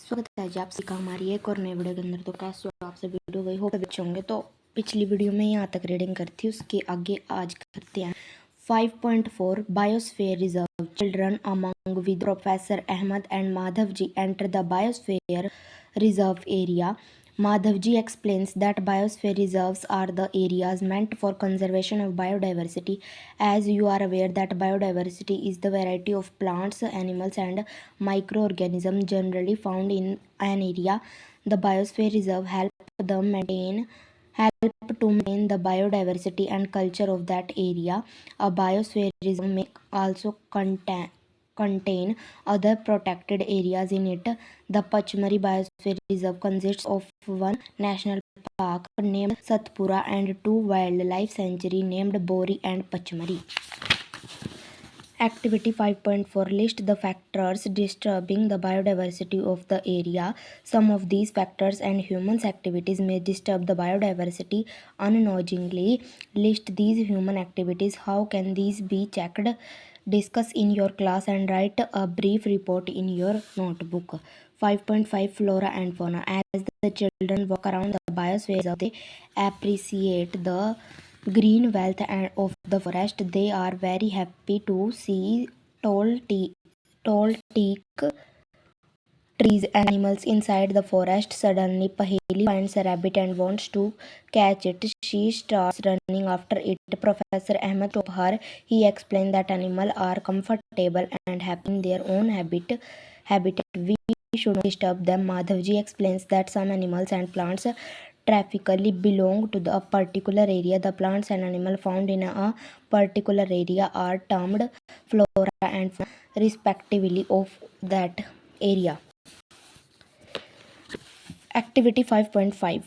स्वागत है जी आप सभी का हमारी एक और नए वीडियो के अंदर। तो कैसे हो आप सभी वीडियो वही होप अच्छे होंगे। तो पिछली वीडियो में यहाँ तक रीडिंग करती थी, उसके आगे आज करते हैं 5.4 biosphere reserve children among with professor Ahmed and Madhav ji enter the biosphere reserve area. Madhavji explains that biosphere reserves are the areas meant for conservation of biodiversity. As you are aware that biodiversity is the variety of plants, animals and microorganisms generally found in an area. The biosphere reserve help to maintain the biodiversity and culture of that area. A biosphere reserve may also contain other protected areas in it. The Pachmari Biosphere Reserve consists of one national park named Satpura and two wildlife sanctuaries named Bori and Pachmari. Activity 5.4 list the factors disturbing the biodiversity of the area. Some of these factors and humans' activities may disturb the biodiversity unknowingly. List these human activities. How can these be checked? Discuss in your class and write a brief report in your notebook. 5.5 Flora and Fauna. As the children walk around the biosphere, they appreciate the green wealth of the forest. They are very happy to see tall teak trees and animals inside the forest. Suddenly Paheli finds a rabbit and wants to catch it. She starts running after it. Professor Ahmed stops her. He explains that animals are comfortable and happy in their own habitat. We should not disturb them. Madhavji explains that some animals and plants traffically belong to a particular area. The plants and animals found in a particular area are termed flora and fauna respectively of that area. Activity 5.5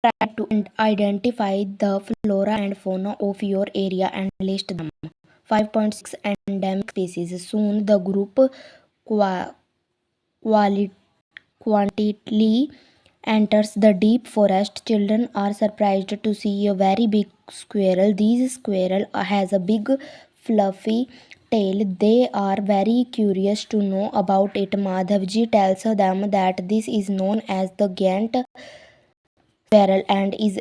try to identify the flora and fauna of your area and list them. 5.6 endemic species. Soon the group quantity enters the deep forest. Children are surprised to see a very big squirrel. This squirrel has a big fluffy tail. They are very curious to know about it. Madhavji tells them that this is known as the giant squirrel and is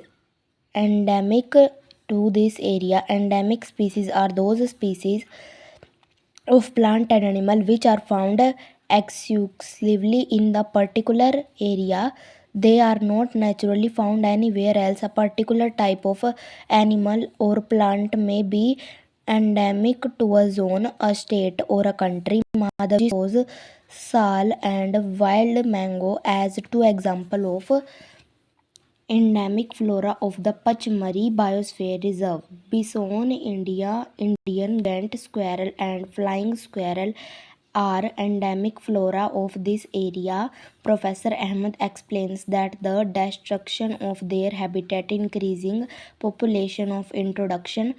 endemic to this area. Endemic species are those species of plant and animal which are found exclusively in the particular area. They are not naturally found anywhere else. A particular type of animal or plant may be endemic to a zone, a state or a country. Madhavji shows sal and wild mango as two examples of endemic flora of the Pachmari Biosphere Reserve. Bison, Indian giant squirrel and flying squirrel are endemic flora of this area. Professor Ahmed explains that the destruction of their habitat, increasing population of introduction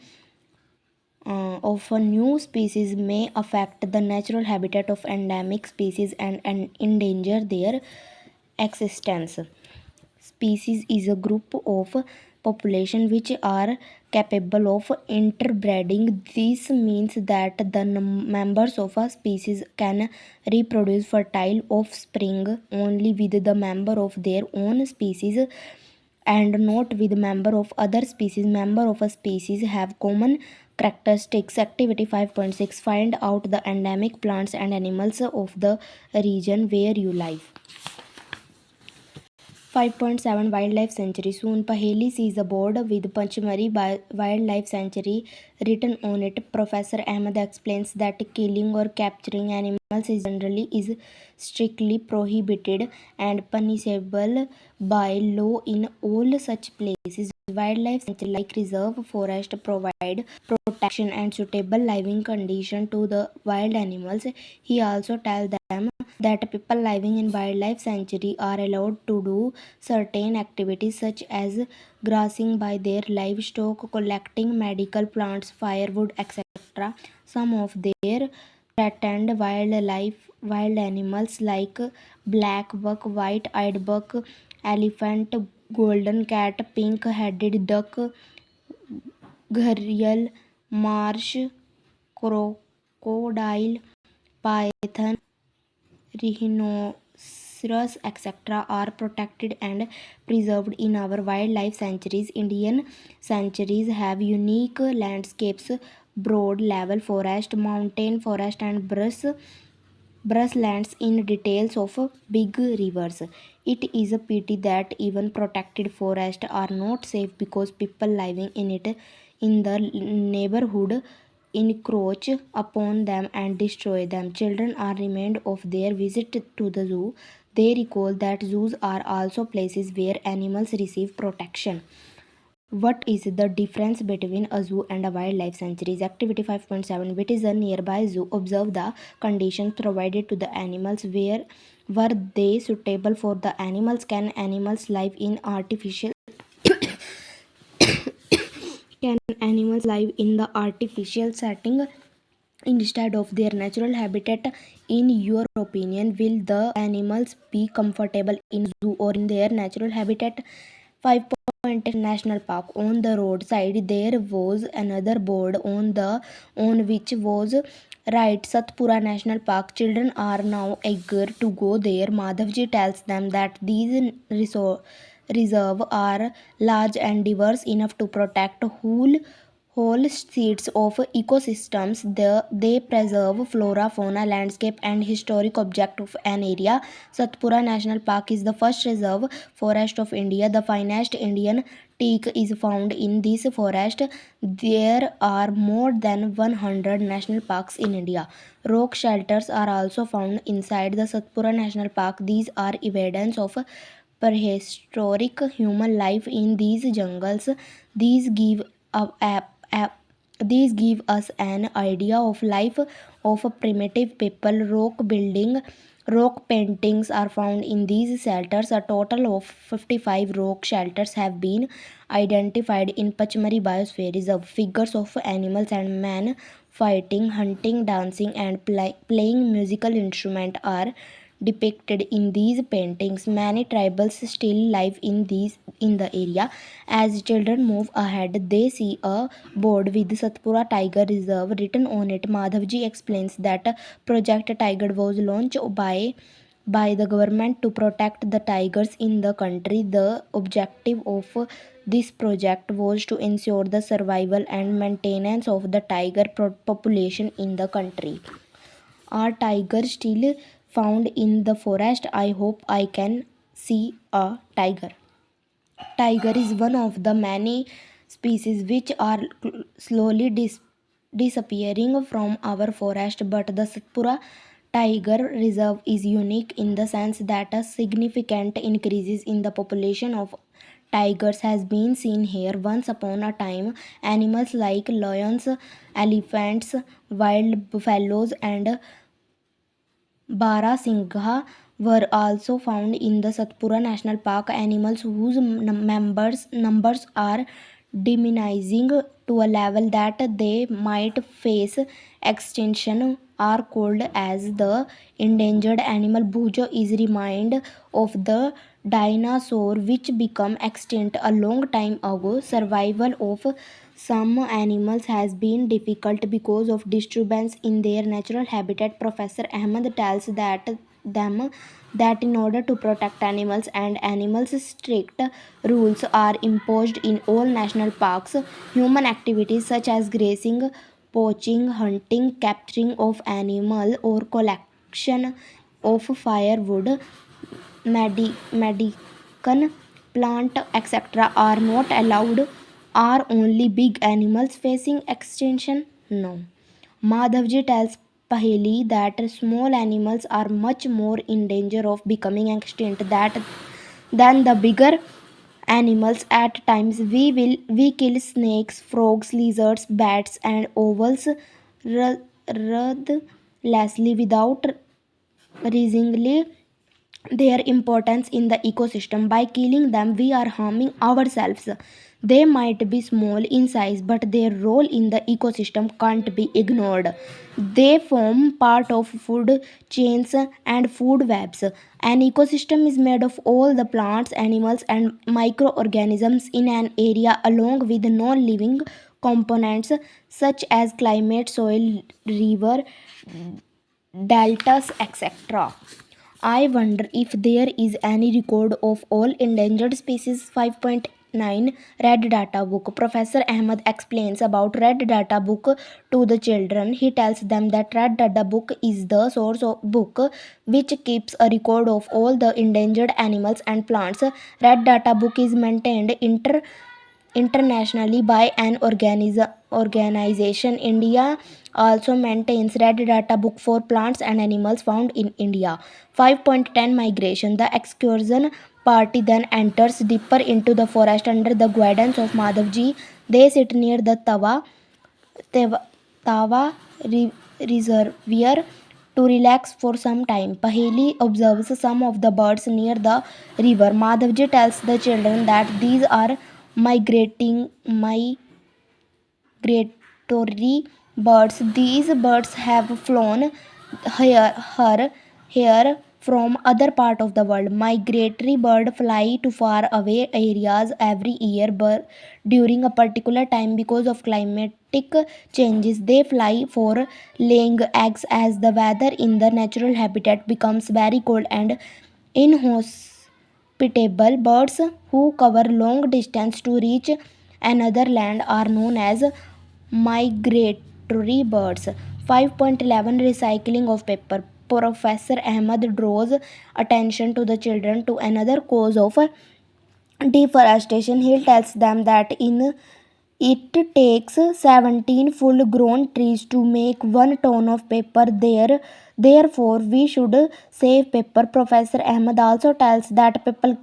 of a new species may affect the natural habitat of endemic species and endanger their existence. Species is a group of population which are capable of interbreeding. This means that the members of a species can reproduce fertile offspring only with the member of their own species and not with member of other species. Member of a species have common characteristics. Activity 5.6 find out the endemic plants and animals of the region where you live. 5.7 Wildlife Sanctuary. Soon Paheli sees a board with Panchmari Wildlife Sanctuary written on it. Professor Ahmed explains that killing or capturing animals is strictly prohibited and punishable by law in all such places. Wildlife sanctuary like reserve forest provide protection and suitable living condition to the wild animals. He also tells them that people living in wildlife sanctuary are allowed to do certain activities such as grazing by their livestock, collecting medical plants, firewood, etc. Some of their threatened wild animals like black buck, white-eyed buck, elephant, golden cat, pink-headed duck, gharial, marsh crocodile, python, rhinoceros, rhinoceros, etc., are protected and preserved in our wildlife sanctuaries. Indian sanctuaries have unique landscapes, broad level forest, mountain forest, and brushlands in details of big rivers. It is a pity that even protected forests are not safe because people living in the neighborhood encroach upon them and destroy them. Children are reminded of their visit to the zoo. They recall that zoos are also places where animals receive protection. What is the difference between a zoo and a wildlife sanctuary? Activity 5.7. What is a nearby zoo? Observe the conditions provided to the animals. Were they suitable for the animals? Can animals live in artificial can animals live in the artificial setting instead of their natural habitat? In your opinion, will the animals be comfortable in zoo or in their natural habitat? 5 Point National Park. On the roadside there was another board on which was right Satpura National Park. Children are now eager to go there. Madhavji tells them that these reserve are large and diverse enough to protect whole seeds of ecosystems. They preserve flora, fauna, landscape, and historic object of an area. Satpura National Park is the first reserve forest of India. The finest Indian teak is found in this forest. There are more than 100 national parks in India. Rock shelters are also found inside the Satpura National Park. These are evidence of prehistoric human life in these jungles. These give a these give us an idea of life of a primitive people. Rock paintings are found in these shelters. A total of 55 rock shelters have been identified in Pachmari Biosphere Reserve. Figures of animals and man fighting, hunting, dancing, and playing musical instrument are depicted in these paintings. Many tribals still live in the area. As children move ahead, they see a board with Satpura Tiger Reserve written on it. Madhavji explains that Project Tiger was launched by the government to protect the tigers in the country. The objective of this project was to ensure the survival and maintenance of the tiger population in the country. Are tigers still found in the forest? I hope I can see a tiger. Tiger is one of the many species which are slowly disappearing from our forest, but the Satpura Tiger Reserve is unique in the sense that a significant increase in the population of tigers has been seen here. Once upon a time, animals like lions, elephants, wild buffaloes, and Barasingha were also found in the Satpura National Park. Animals whose numbers are diminishing to a level that they might face extinction are called as the endangered animal. Bhujo is remind of the dinosaur which became extinct a long time ago. Survival of some animals has been difficult because of disturbance in their natural habitat. Professor Ahmed tells them that in order to protect animals and animals, strict rules are imposed in all national parks. Human activities such as grazing, poaching, hunting, capturing of animal, or collection of firewood, medican plant, etc. are not allowed. Are only big animals facing extinction? No. Madhavji tells Paheli that small animals are much more in danger of becoming extinct than the bigger animals. At times we kill snakes, frogs, lizards, bats, and owls ruthlessly without reasoningly their importance in the ecosystem. By killing them, we are harming ourselves. They might be small in size, but their role in the ecosystem can't be ignored. They form part of food chains and food webs. An ecosystem is made of all the plants, animals, and microorganisms in an area, along with non living components such as climate, soil, river, deltas, etc. I wonder if there is any record of all endangered species. 5.9 Red Data Book. Professor Ahmed explains about Red Data Book to the children. He tells them that Red Data Book is the source of book which keeps a record of all the endangered animals and plants. Red Data Book is maintained internationally by an organization. India also maintains Red Data Book for plants and animals found in India. 5.10 Migration. The excursion party then enters deeper into the forest under the guidance of Madhavji. They sit near the Tawa reservoir to relax for some time. Paheli observes some of the birds near the river. Madhavji tells the children that these are migratory birds. These birds have flown here from other part of the world. Migratory birds fly to far away areas every year but during a particular time because of climatic changes. They fly for laying eggs as the weather in the natural habitat becomes very cold and inhospitable. Birds who cover long distance to reach another land are known as migratory birds. 5.11 Recycling of paper. Professor Ahmed draws attention to the children to another cause of deforestation. He tells them that it takes 17 full grown trees to make 1 ton of paper. Therefore, we should save paper. Professor Ahmed also tells that paper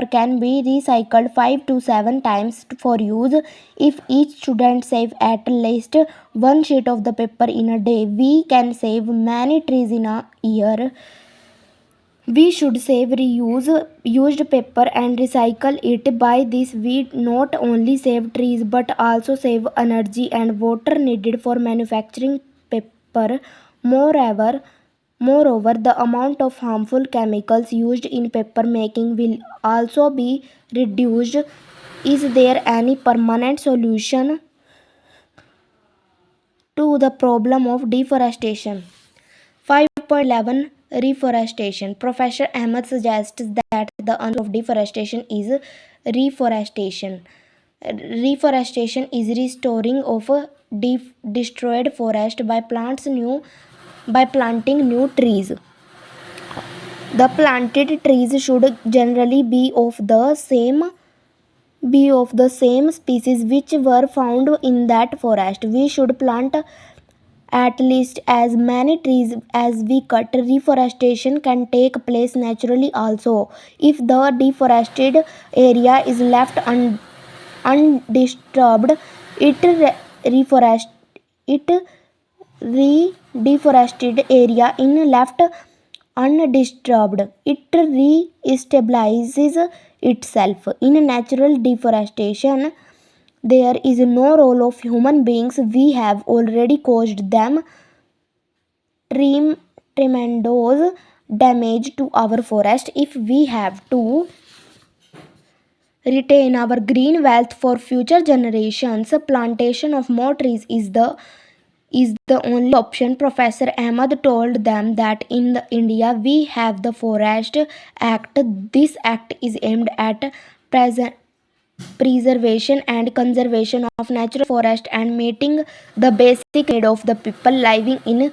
can be recycled 5 to 7 times for use. If each student saves at least one sheet of the paper in a day, we can save many trees in a year. We should save reuse used paper and recycle it. By this, we not only save trees but also save energy and water needed for manufacturing paper. Moreover, the amount of harmful chemicals used in paper making will also be reduced. Is there any permanent solution to the problem of deforestation? 5.11 Reforestation. Professor Ahmed suggests that the answer of deforestation is reforestation. Reforestation is restoring of a destroyed forest by planting new trees. The planted trees should generally be of the same species which were found in that forest. We should plant at least as many trees as we cut. Reforestation can take place naturally also. If the deforested area is left undisturbed, deforested area in left undisturbed, it re-stabilizes itself. In natural deforestation, there is no role of human beings. We have already caused them tremendous damage to our forest. If we have to retain our green wealth for future generations, plantation of more trees is the only option. Professor Ahmed told them that in India we have the Forest Act. This act is aimed at preservation and conservation of natural forest and meeting the basic need of the people living in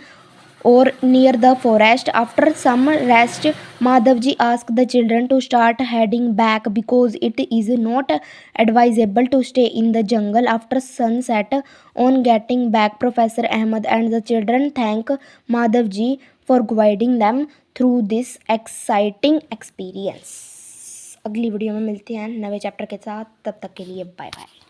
or near the forest. After some rest, Madhavji asked the children to start heading back because it is not advisable to stay in the jungle after sunset. On getting back, Professor Ahmed and the children thank Madhavji for guiding them through this exciting experience. अगली video में मिलते हैं नए chapter के साथ. तब तक के लिए बाय बाय.